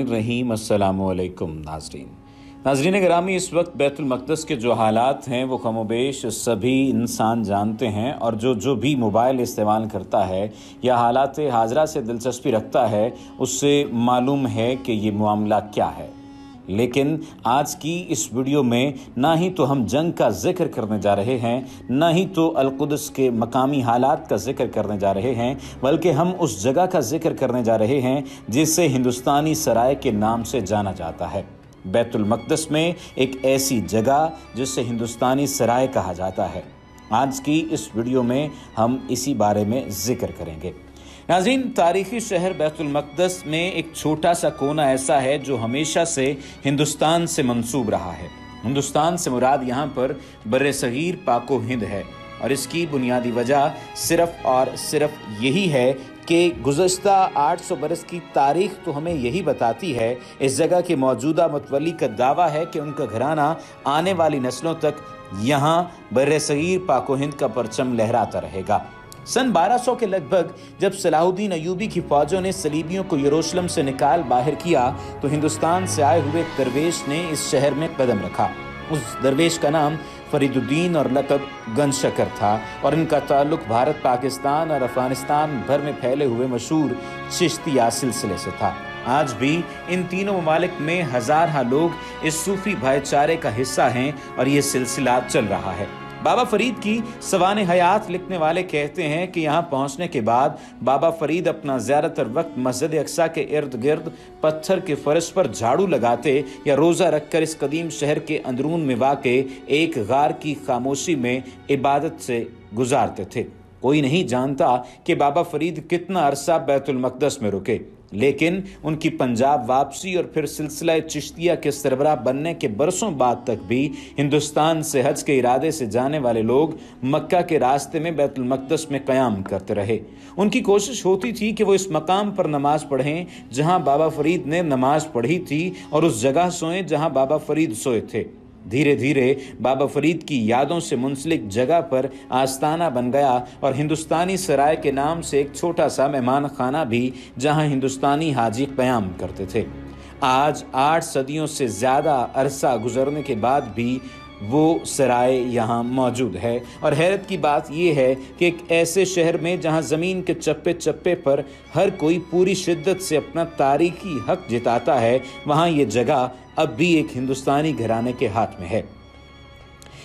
बिस्मिल्लाहिर्रहमानिर्रहीम। अस्सलामुअलैकुम नाज़रीन गिरामी, इस वक्त बैतुल मक़दस के जो हालात हैं वो कमोबेश सभी इंसान जानते हैं, और जो भी मोबाइल इस्तेमाल करता है या हालात हाजरा से दिलचस्पी रखता है उससे मालूम है कि ये मामला क्या है। लेकिन आज की इस वीडियो में ना ही तो हम जंग का जिक्र करने जा रहे हैं, ना ही तो अल-कुद्स के मकामी हालात का जिक्र करने जा रहे हैं, बल्कि हम उस जगह का जिक्र करने जा रहे हैं जिसे हिंदुस्तानी सराय के नाम से जाना जाता है। बैतुल मक़दस में एक ऐसी जगह जिसे हिंदुस्तानी सराय कहा जाता है। आज की इस वीडियो में हम इसी बारे में जिक्र करेंगे। नाज़रीन, तारीखी शहर बैतुल मक़दस में एक छोटा सा कोना ऐसा है जो हमेशा से हिंदुस्तान से मंसूब रहा है। हिंदुस्तान से मुराद यहाँ पर बर्रे सगीर पाको हिंद है, और इसकी बुनियादी वजह सिर्फ़ और सिर्फ यही है कि गुज़श्ता 800 बरस की तारीख़ तो हमें यही बताती है। इस जगह के मौजूदा मुतवल्ली का दावा है कि उनका घराना आने वाली नस्लों तक यहाँ बर्रे सगीर पाको हिंद का परचम लहराता रहेगा। सन 1200 के लगभग जब सलाहुद्दीन अयूबी की फौजों ने सलीबियों को यरूशलेम से निकाल बाहर किया तो हिंदुस्तान से आए हुए दरवेश ने इस शहर में कदम रखा। उस दरवेश का नाम फरीदुद्दीन और लक़ब गंजशकर था, और इनका ताल्लुक भारत, पाकिस्तान और अफगानिस्तान भर में फैले हुए मशहूर चिश्तिया सिलसिले से था। आज भी इन तीनों ममालिक में हज़ार लोग इस सूफी भाईचारे का हिस्सा हैं और ये सिलसिला चल रहा है। बाबा फरीद की सवाने हयात लिखने वाले कहते हैं कि यहाँ पहुँचने के बाद बाबा फरीद अपना ज़्यादातर वक्त मस्जिद अक्सा के इर्द गिर्द पत्थर के फर्श पर झाड़ू लगाते या रोज़ा रखकर इस कदीम शहर के अंदरून में वाक़े एक गार की खामोशी में इबादत से गुजारते थे। कोई नहीं जानता कि बाबा फरीद कितना अरसा बैतुल मक़दस में रुके, लेकिन उनकी पंजाब वापसी और फिर सिलसिला चिश्तिया के सरबराह बनने के बरसों बाद तक भी हिंदुस्तान से हज के इरादे से जाने वाले लोग मक्का के रास्ते में बैतुल मक़दस में क़याम करते रहे। उनकी कोशिश होती थी कि वो इस मकाम पर नमाज पढ़ें जहां बाबा फरीद ने नमाज पढ़ी थी, और उस जगह सोएं जहां बाबा फरीद सोए थे। धीरे धीरे बाबा फरीद की यादों से मुंसलिक जगह पर आस्ताना बन गया, और हिंदुस्तानी सराय के नाम से एक छोटा सा मेहमान खाना भी जहां हिंदुस्तानी हाजी क़याम करते थे। आज 8 सदियों से ज़्यादा अरसा गुजरने के बाद भी वो सराय यहाँ मौजूद है। और हैरत की बात यह है कि एक ऐसे शहर में जहाँ ज़मीन के चप्पे चप्पे पर हर कोई पूरी शिद्दत से अपना तारीखी हक जिताता है, वहाँ ये जगह अब भी एक हिंदुस्तानी घराने के हाथ में है।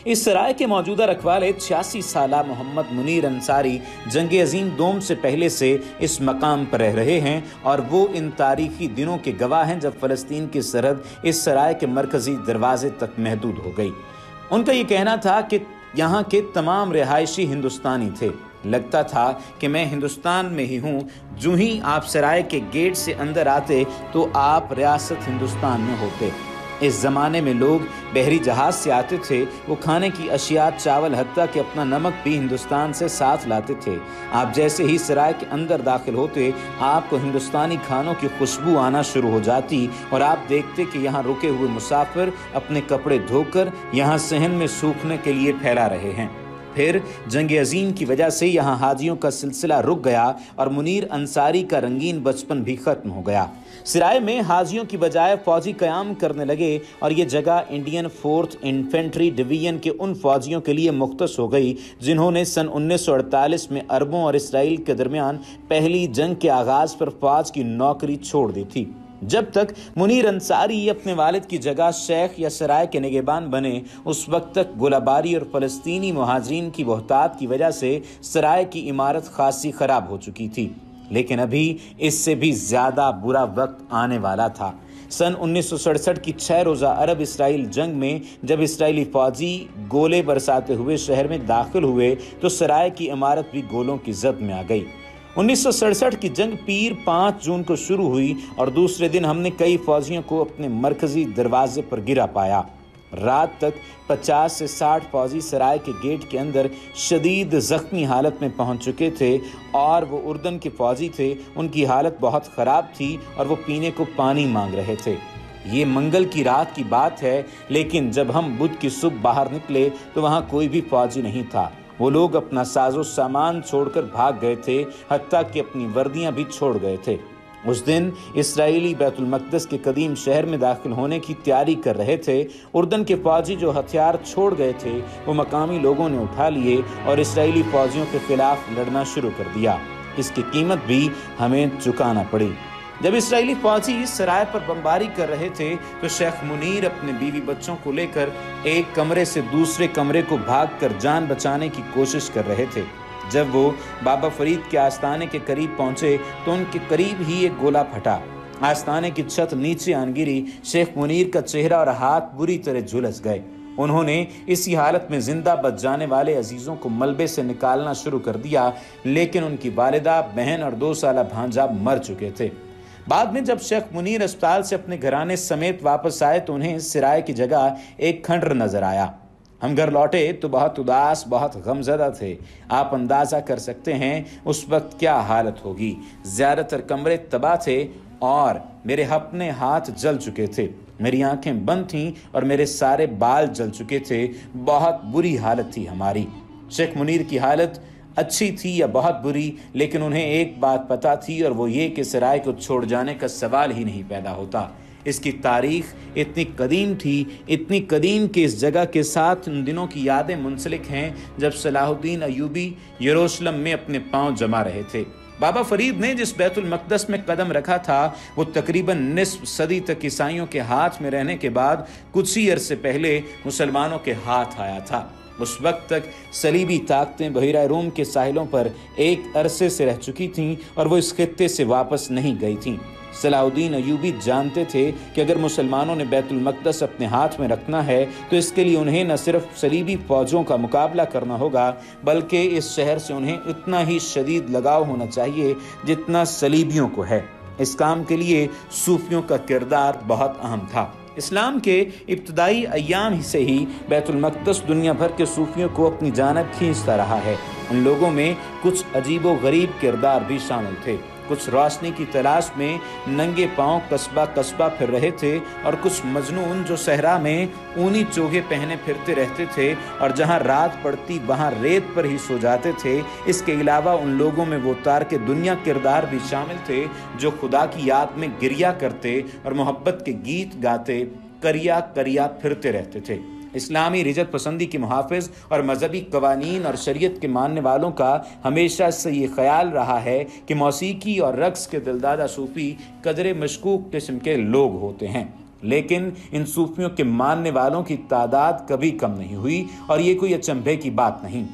इस सराय के मौजूदा रखवाले 86 साला मोहम्मद मुनीर अंसारी जंग अजीम दोम से पहले से इस मकाम पर रह रहे हैं, और वो इन तारीखी दिनों के गवाह हैं जब फ़लस्तीन की सरहद इस सराय के मरकज़ी दरवाजे तक महदूद हो गई। उनका ये कहना था कि यहाँ के तमाम रिहायशी हिंदुस्तानी थे। लगता था कि मैं हिंदुस्तान में ही हूँ। जो ही आप सराय के गेट से अंदर आते तो आप रियासत हिंदुस्तान में होते। इस ज़माने में लोग बहरी जहाज़ से आते थे। वो खाने की अशिया, चावल, हत्ता कि अपना नमक भी हिंदुस्तान से साथ लाते थे। आप जैसे ही सराय के अंदर दाखिल होते आपको हिंदुस्तानी खानों की खुशबू आना शुरू हो जाती, और आप देखते कि यहाँ रुके हुए मुसाफिर अपने कपड़े धोकर यहाँ सहन में सूखने के लिए फैला रहे हैं। फिर जंग अजीम की वजह से यहाँ हाजियों का सिलसिला रुक गया और मुनीर अंसारी का रंगीन बचपन भी ख़त्म हो गया। सराय में हाजियों की बजाय फ़ौजी क़याम करने लगे, और ये जगह इंडियन 4th इन्फेंट्री डिवीज़न के उन फ़ौजियों के लिए मुख्तस हो गई जिन्होंने सन 1948 में अरबों और इसराइल के दरमियान पहली जंग के आगाज़ पर फ़ौज की नौकरी छोड़ दी थी। जब तक मुनीर अंसारी अपने वालिद की जगह शेख या सराय के निगहबान बने, उस वक्त तक गोलाबारी और फ़लस्तीनी मुहाजिरीन की बहतात की वजह से सराय की इमारत खासी ख़राब हो चुकी थी। लेकिन अभी इससे भी ज़्यादा बुरा वक्त आने वाला था। सन 1967 की 6 रोज़ा अरब इसराइल जंग में जब इसराइली फ़ौजी गोले बरसाते हुए शहर में दाखिल हुए तो सराय की इमारत भी गोलों की जद में आ गई। 1967 की जंग पीर 5 जून को शुरू हुई, और दूसरे दिन हमने कई फौजियों को अपने मरकजी दरवाजे पर गिरा पाया। रात तक 50 से 60 फौजी सराय के गेट के अंदर शदीद ज़ख्मी हालत में पहुंच चुके थे, और वो उर्दन के फौजी थे। उनकी हालत बहुत ख़राब थी और वो पीने को पानी मांग रहे थे। ये मंगल की रात की बात है, लेकिन जब हम बुध की सुबह बाहर निकले तो वहाँ कोई भी फौजी नहीं था। वो लोग अपना साजो सामान छोड़कर भाग गए थे, हत्ता कि अपनी वर्दियां भी छोड़ गए थे। उस दिन इसराइली बैतुल मक़दस के कदीम शहर में दाखिल होने की तैयारी कर रहे थे। उर्दन के फौजी जो हथियार छोड़ गए थे वो मकामी लोगों ने उठा लिए और इसराइली फौजियों के खिलाफ लड़ना शुरू कर दिया। इसकी कीमत भी हमें चुकाना पड़ी। जब इसराइली फौजी सराय पर बमबारी कर रहे थे तो शेख मुनीर अपने बीवी बच्चों को लेकर एक कमरे से दूसरे कमरे को भागकर जान बचाने की कोशिश कर रहे थे। जब वो बाबा फरीद के आस्ताने के करीब पहुंचे तो उनके करीब ही एक गोला फटा। आस्ताने की छत नीचे आन गिरी। शेख मुनीर का चेहरा और हाथ बुरी तरह झुलस गए। उन्होंने इसी हालत में जिंदा बच जाने वाले अजीजों को मलबे से निकालना शुरू कर दिया, लेकिन उनकी वालिदा, बहन और 2 साला भांजा मर चुके थे। बाद में जब शेख मुनीर अस्पताल से अपने घराने समेत वापस आए तो उन्हें सिराय की जगह एक खंडर नजर आया। हम घर लौटे तो बहुत उदास, बहुत गमज़दा थे। आप अंदाज़ा कर सकते हैं उस वक्त क्या हालत होगी। ज़्यादातर कमरे तबाह थे और मेरे अपने हाथ जल चुके थे। मेरी आंखें बंद थीं और मेरे सारे बाल जल चुके थे। बहुत बुरी हालत थी हमारी। शेख मुनीर की हालत अच्छी थी या बहुत बुरी, लेकिन उन्हें एक बात पता थी और वो ये कि सराय को छोड़ जाने का सवाल ही नहीं पैदा होता। इसकी तारीख इतनी कदीम थी, इतनी कदीम कि इस जगह के साथ उन दिनों की यादें मुंसलिक हैं जब सलाहुद्दीन अय्यूबी यरूशलेम में अपने पांव जमा रहे थे। बाबा फरीद ने जिस बैतुल मक़दस में कदम रखा था वो तकरीबन निस्फ सदी तक ईसाइयों के हाथ में रहने के बाद कुछ ही अरसे पहले मुसलमानों के हाथ आया था। उस वक्त तक सलीबी ताकतें बहिरा रूम के साहिलों पर एक अरसे से रह चुकी थीं और वो इस खित्ते से वापस नहीं गई थीं। सलाहुद्दीन अय्यूबी जानते थे कि अगर मुसलमानों ने बैतुल मक़दस अपने हाथ में रखना है तो इसके लिए उन्हें न सिर्फ सलीबी फौजों का मुकाबला करना होगा, बल्कि इस शहर से उन्हें उतना ही शदीद लगाव होना चाहिए जितना सलीबियों को है। इस काम के लिए सूफियों का किरदार बहुत अहम था। इस्लाम के इब्तदाई अय्याम से ही बैतुल मक़दस दुनिया भर के सूफियों को अपनी जानब खींचता रहा है। उन लोगों में कुछ अजीबो गरीब किरदार भी शामिल थे। कुछ रोशनी की तलाश में नंगे पांव कस्बा कस्बा फिर रहे थे और कुछ मजनून जो सहरा में ऊनी चोगे पहने फिरते रहते थे और जहां रात पड़ती वहां रेत पर ही सो जाते थे। इसके अलावा उन लोगों में वो तार के दुनिया किरदार भी शामिल थे जो खुदा की याद में गिरिया करते और मोहब्बत के गीत गाते करिया करिया फिरते रहते थे। इस्लामी रिजत पसंदी के मुहाफिज और मजहबी कवानीन और शरीयत के मानने वालों का हमेशा से ये ख्याल रहा है कि मौसीकी और रक्स के दिलदादा सूफी कदरे मशकूक किस्म के लोग होते हैं, लेकिन इन सूफियों के मानने वालों की तादाद कभी कम नहीं हुई और ये कोई अचंभे की बात नहीं।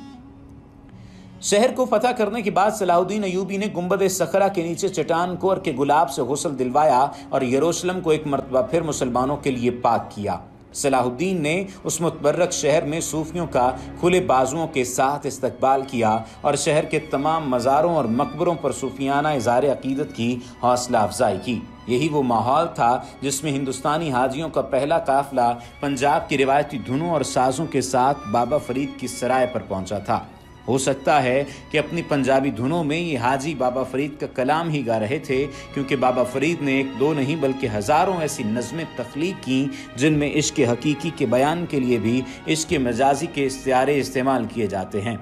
शहर को फतह करने के बाद सलाहुद्दीन अय्यूबी ने गुंबद सखरा के नीचे चट्टान कोर के गुलाब से गुस्ल दिलवाया और यरूशलेम को एक मरतबा फिर मुसलमानों के लिए पाक किया। सलाहुद्दीन ने उस मुतबर्रक शहर में सूफियों का खुले बाजुओं के साथ इस्तकबाल किया और शहर के तमाम मज़ारों और मकबरों पर सूफियाना इज़हार अकीदत की हौसला अफजाई की। यही वो माहौल था जिसमें हिंदुस्तानी हाजियों का पहला काफिला पंजाब की रिवायती धुनों और साज़ों के साथ बाबा फरीद की सराय पर पहुंचा था। हो सकता है कि अपनी पंजाबी धुनों में ये हाजी बाबा फरीद का कलाम ही गा रहे थे, क्योंकि बाबा फरीद ने एक दो नहीं बल्कि हज़ारों ऐसी नज़में तख्लीक की जिनमें इश्क हकीकी के बयान के लिए भी इश्क मजाजी के इस्तिआरे इस्तेमाल किए जाते हैं।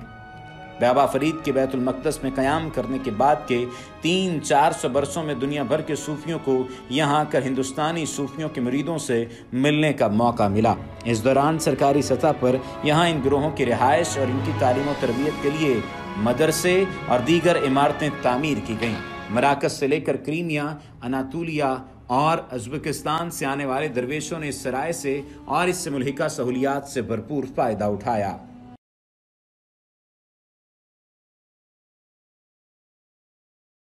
बाबा फरीद के बैतुल मक़दस में क़याम करने के बाद के 300-400 बरसों में दुनिया भर के सूफियों को यहाँ आकर हिंदुस्तानी सूफियों के मुरीदों से मिलने का मौका मिला। इस दौरान सरकारी सतह पर यहाँ इन गिरोहों की रिहाइश और इनकी तालीम और तरबियत के लिए मदरसे और दीगर इमारतें तामीर की गईं। मराकज़ से लेकर क्रीमिया, अनातोलिया और उज़्बेकिस्तान से आने वाले दरवेशों ने इस सराय से और इससे मुल्हिका सहूलियात से भरपूर फ़ायदा उठाया।